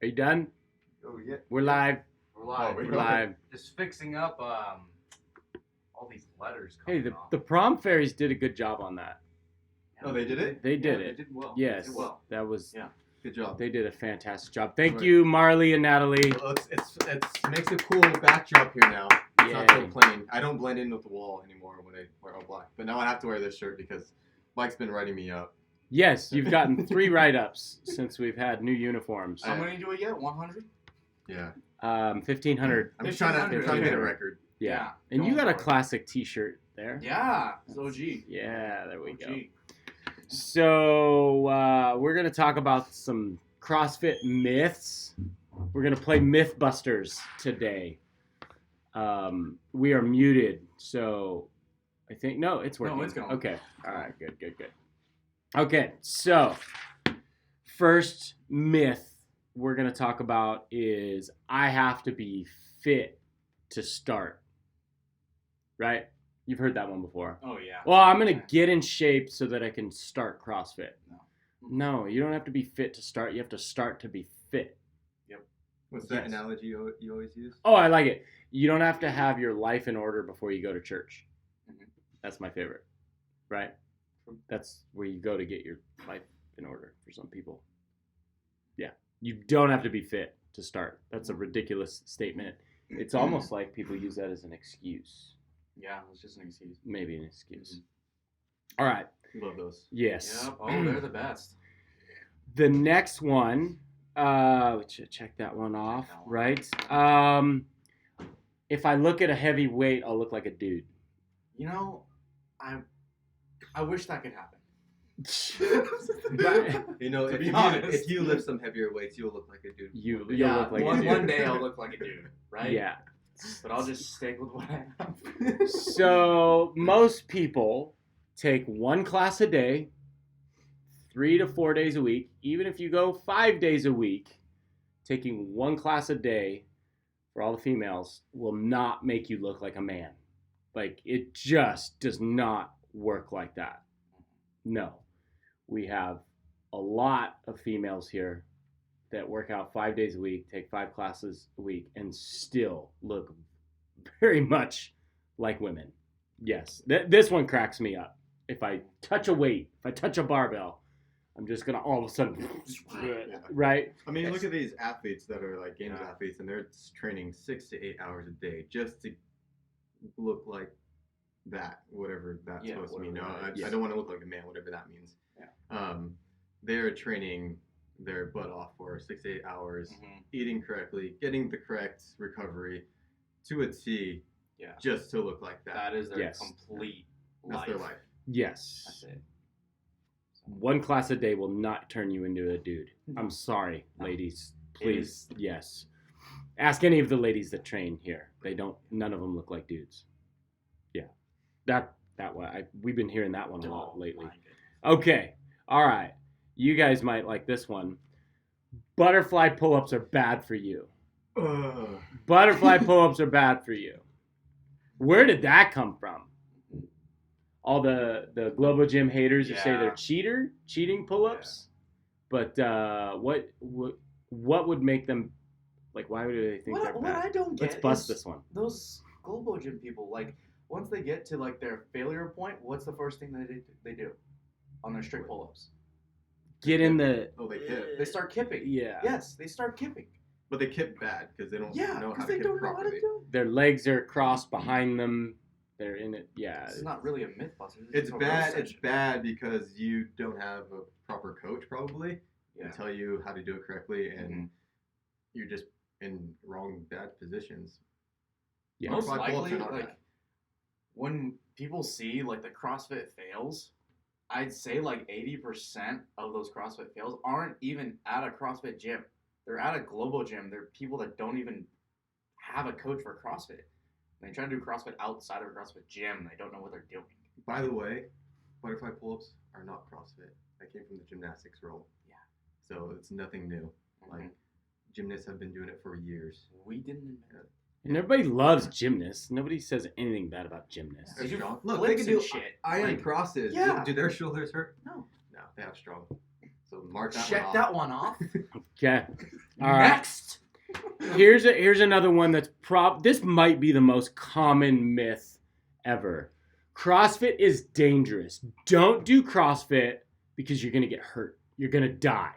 Are you done? Oh, yeah. We're live. We're live. Oh, We're live. Just fixing up all these letters Hey, coming the off. prom fairies did a good job on that. Oh, they did it? They did Yeah, it. They did well. Yes, They did well. that was. Yeah. Good job. They did a fantastic job. Thank Right. you, Marley and Natalie. Well, it's makes a cool backdrop here now. It's not so Yay. plain. I don't blend in with the wall anymore when I wear all black. But now I have to wear this shirt because Mike's been writing me up. Yes, you've gotten 3 write-ups since we've had new uniforms. How many do we get? 100? Yeah. 1,500. I'm just trying to 1,500. get a record. Yeah. And you going got a for it. classic T-shirt there. Yeah. It's OG. Yeah, there we OG. go. So we're gonna talk about some CrossFit myths. We're gonna play Mythbusters today. We are muted, so I think no, it's working. No, it's going. Okay. All right. Good. Okay. So first myth we're gonna talk about is I have to be fit to start. Right? You've heard that one before. Oh, yeah. Well, I'm going to get in shape so that I can start CrossFit. No. No, you don't have to be fit to start. You have to start to be fit. What's that Yes. analogy you always use? Oh, I like it. You don't have to have your life in order before you go to church. Mhm. That's my favorite. Right? That's where you go to get your life in order for some people. Yeah. You don't have to be fit to start. That's a ridiculous statement. It's almost like people use that as an excuse. Yeah, it's just an excuse. Maybe an excuse. All right. Love those. Yes. Yep. Oh, they're the best. The next one, we should check that one off, That one. right? If I look at a heavy weight, I'll look like a dude. You know, I wish that could happen. You know, To if be you, honest. if you lift some heavier weights, you'll look like a dude. You'll Yeah, look like a one dude. day I'll look like a dude, right? Yeah. But I'll just stick with what I have. So most people take 1 class a day, 3 to 4 days a week. Even if you go 5 days a week, taking 1 class a day for all the females will not make you look like a man. Like, it just does not work like that. No. We have a lot of females here that work out 5 days a week, take 5 classes a week, and still look very much like women. Yes, this one cracks me up. If I touch a weight, if I touch a barbell, I'm just going to all of a sudden, right? I mean, look at these athletes that are like games Yeah. athletes, and they're training 6 to 8 hours a day just to look like that, whatever that's Yeah, supposed to mean. No, whatever that I is. don't want to look like a man, whatever that means. Yeah. They're training their butt off for 6 to 8 hours, Mhm. eating correctly, getting the correct recovery to a T, Yeah. just to look like that. That is their Yes. complete That's life. their life. Yes. That's it. 1 class a day will not turn you into a dude. I'm sorry, ladies. Please, yes. Ask any of the ladies that train here. They don't. None of them look like dudes. Yeah, that one. We've been hearing that one a lot Oh, lately. my goodness. Okay, all right. You guys might like this one. Butterfly pull-ups are bad for you. Ugh. Butterfly pull-ups are bad for you. Where did that come from? All the Globo Gym haters who say they're Yeah. cheating pull-ups. But what would make them, like, why would they think they're What bad? I don't get Let's bust is this one. those Globo Gym people, like, once they get to, like, their failure point, what's the first thing they do on their strict pull-ups? Get in the, Oh, they kip. They start kipping. yeah. Yes, they start kipping. But they kip bad because they don't Yeah, know how because to they kip don't know how to properly. do it. Their legs are crossed behind them. They're in it. Yeah. It's not really a mythbuster. It's a bad. roast It's session. bad because you don't have a proper coach probably Yeah. to tell you how to do it correctly, and Mhm. you're just in wrong bad positions. Yeah. Most Butterfly pull-ups likely, are not like, bad. when people see, like, the CrossFit fails, I'd say, like, 80% of those CrossFit fails aren't even at a CrossFit gym. They're at a Globo Gym. They're people that don't even have a coach for CrossFit. They try to do CrossFit outside of a CrossFit gym, and they don't know what they're doing. By the way, butterfly pull-ups are not CrossFit. That came from the gymnastics role. Yeah. So it's nothing new. Like gymnasts have been doing it for years. We didn't invent it. And everybody loves gymnasts. Nobody says anything bad about gymnasts. They're They do strong. flips Look, they can and do shit. iron Like, crosses. yeah. Do their shoulders hurt? No. No, they have strong. So mark that Check one off. that one off. Okay. All right. Next. Here's another one that's this might be the most common myth ever. CrossFit is dangerous. Don't do CrossFit because you're gonna get hurt. You're gonna die.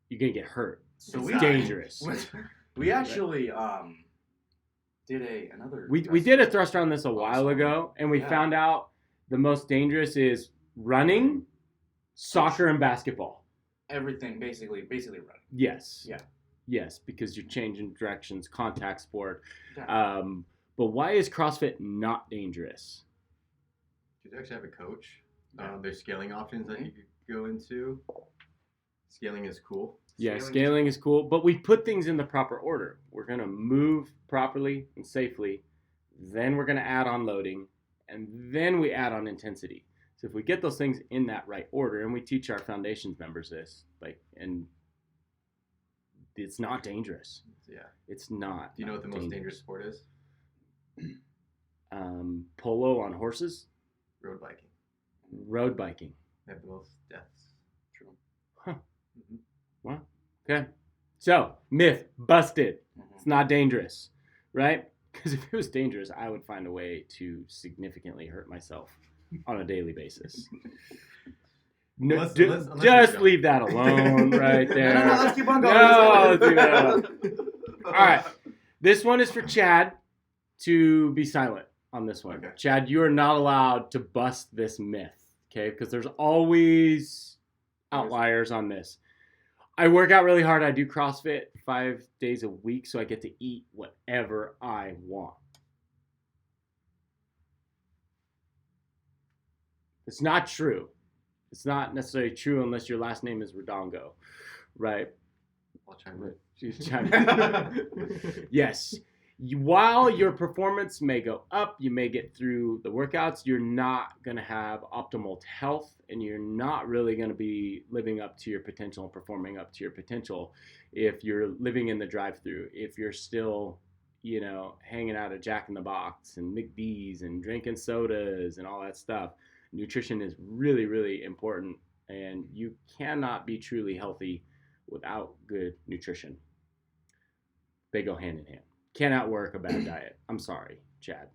You're gonna get hurt. So It's we dangerous. We actually did another. We did a thrust on this a while ago, and we found out the most dangerous is running, soccer, and basketball. Everything basically running. Yes. Yeah. Yes, because you're changing directions, contact sport. Yeah. But why is CrossFit not dangerous? You actually have a coach. There's scaling options that you could go into. Scaling is cool. Yeah, scaling is cool, but we put things in the proper order. We're going to move properly and safely, then we're going to add on loading, and then we add on intensity. So if we get those things in that right order, and we teach our foundations members this, and it's not dangerous. Yeah. It's not. Do you know what the most dangerous sport is? Polo on horses? Road biking. Road biking. They have the most deaths. True. Huh. Mm-hmm. Well, okay. So, myth busted. It's not dangerous, right? Because if it was dangerous, I would find a way to significantly hurt myself on a daily basis. No, just leave that alone right there. No, let's keep on going. No, let's leave that alone. All right. This one is for Chad to be silent on this one. Okay. Chad, you are not allowed to bust this myth, okay? Because there's always outliers on this. I work out really hard. I do CrossFit 5 days a week, so I get to eat whatever I want. It's not true. It's not necessarily true unless your last name is Redongo, right? I'll chime in. She's chiming in. Yes. While your performance may go up, you may get through the workouts, you're not going to have optimal health, and you're not really going to be living up to your potential and performing up to your potential if you're living in the drive-thru, if you're still, hanging out at Jack in the Box and McD's and drinking sodas and all that stuff. Nutrition is really, really important, and you cannot be truly healthy without good nutrition. They go hand in hand. Can't outwork a bad diet. I'm sorry, Chad.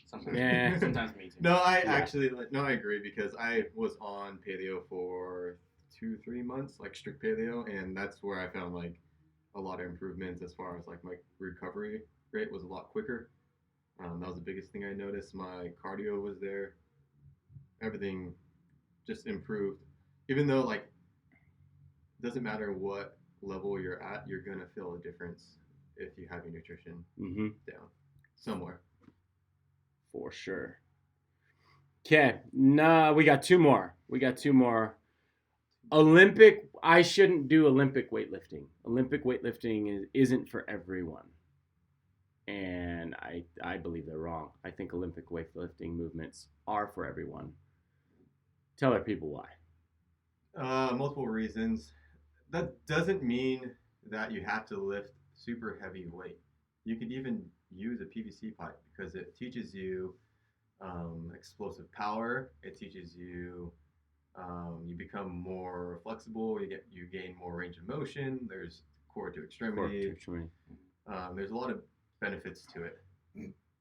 Sometimes me too. I agree, because I was on paleo for 2-3 months, like strict paleo, and that's where I found like a lot of improvements as far as like my recovery rate was a lot quicker. That was the biggest thing I noticed. My cardio was there. Everything just improved. Even though like it doesn't matter what level you're at, you're gonna feel a difference if you have your nutrition down somewhere. For sure. Okay, we got two more. I shouldn't do Olympic weightlifting. Olympic weightlifting isn't for everyone. And I believe they're wrong. I think Olympic weightlifting movements are for everyone. Tell our people why. Multiple reasons. That doesn't mean that you have to lift super heavy weight. You could even use a PVC pipe, because it teaches you explosive power. It teaches you you become more flexible. You gain more range of motion. There's core to extremity. There's a lot of benefits to it.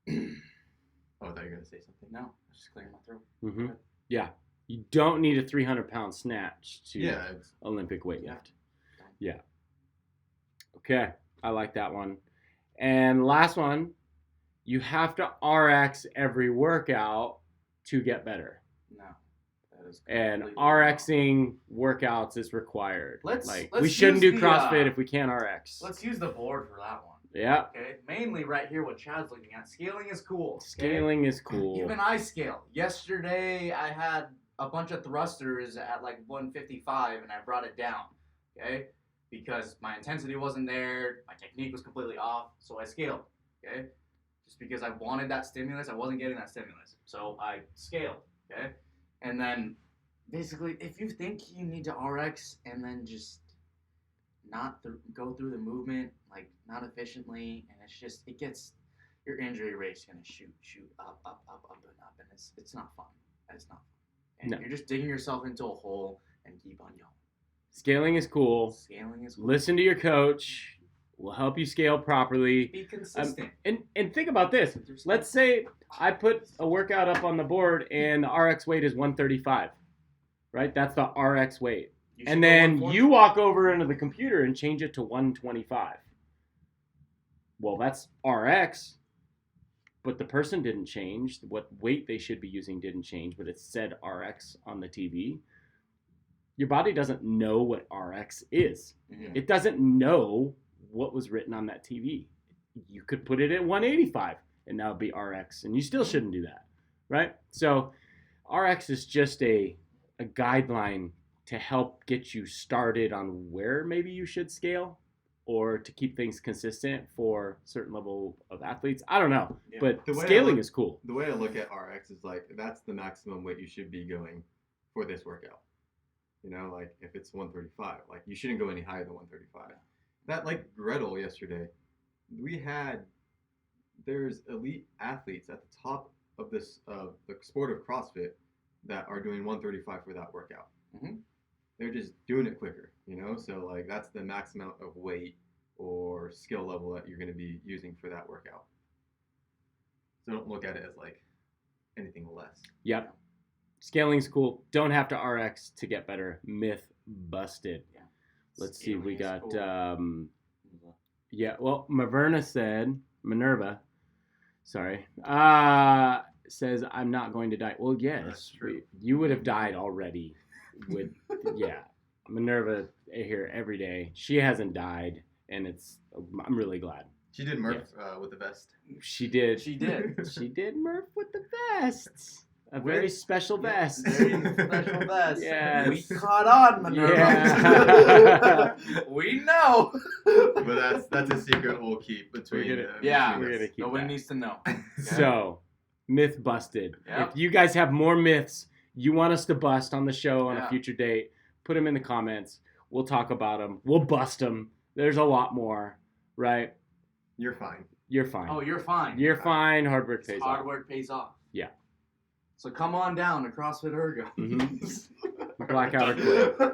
Oh, I thought you were gonna say something. No, I was just clearing my throat. Mm-hmm. Yeah, you don't need a 300-pound snatch to Olympic weightlift. Yeah. Okay, I like that one. And last one, you have to RX every workout to get better. No, that is. And RXing workouts is required. Let's we shouldn't do use CrossFit if we can't RX. Let's use the board for that one. Yeah. Okay. Mainly right here, what Chad's looking at. Scaling is cool. Okay? Scaling is cool. Even I scale. Yesterday, I had a bunch of thrusters at like 155, and I brought it down. Okay. Because my intensity wasn't there, my technique was completely off, so I scaled. Okay. Just because I wanted that stimulus, I wasn't getting that stimulus, so I scaled. Okay. And then, basically, if you think you need to RX and then just not go through the movement, like not efficiently, and it gets, your injury rate's gonna shoot up, and it's not fun. It's not fun. And you're just digging yourself into a hole and keep on going. Scaling is cool. Scaling is cool. Listen to your coach. We'll help you scale properly. Be consistent. And think about this. Let's say I put a workout up on the board and the RX weight is 135, right? That's the RX weight. And then you walk over into the computer and change it to 125. Well, that's RX, but the person didn't change. What weight they should be using didn't change, but it said RX on the TV. Your body doesn't know what RX is. Yeah. It doesn't know what was written on that TV. You could put it at 185 and that would be RX, and you still shouldn't do that, right? So RX is just a guideline to help get you started on where maybe you should scale or to keep things consistent for a certain level of athletes. I don't know, Yeah. but scaling is cool. The way I look at RX is like, that's the maximum weight you should be going for this workout. You know, like if it's 135, like you shouldn't go any higher than 135. That, like Gretel yesterday, there's elite athletes at the top of this, the sport of CrossFit that are doing 135 for that workout. Mm-hmm. They're just doing it quicker, you know? So like that's the max amount of weight or skill level that you're going to be using for that workout. So don't look at it as like anything less. Yep. Scaling's cool. Don't have to RX to get better. Myth busted. Yeah. Let's see. We got, Scaling well, Minerva, sorry, says, I'm not going to die. Well, yes, That's true. You would have died already with, Minerva here every day. She hasn't died, and I'm really glad. She did Murph with the vest. She did. She did. She did Murph with the vest. A very special vest. Very special vest. Yes. We caught on, Minerva. Yeah. We know. But that's a secret we'll keep between. We're between gonna us. keep Nobody that. needs to know. So, myth busted. Yep. If you guys have more myths you want us to bust on the show on a Yeah. future date, put them in the comments. We'll talk about them. We'll bust them. There's a lot more, right? You're fine. You're fine. Oh, you're fine. You're fine. Hard work pays Hard off. work pays off. Yeah. So come on down to CrossFit Ergo. Mhm. Blackout or quit.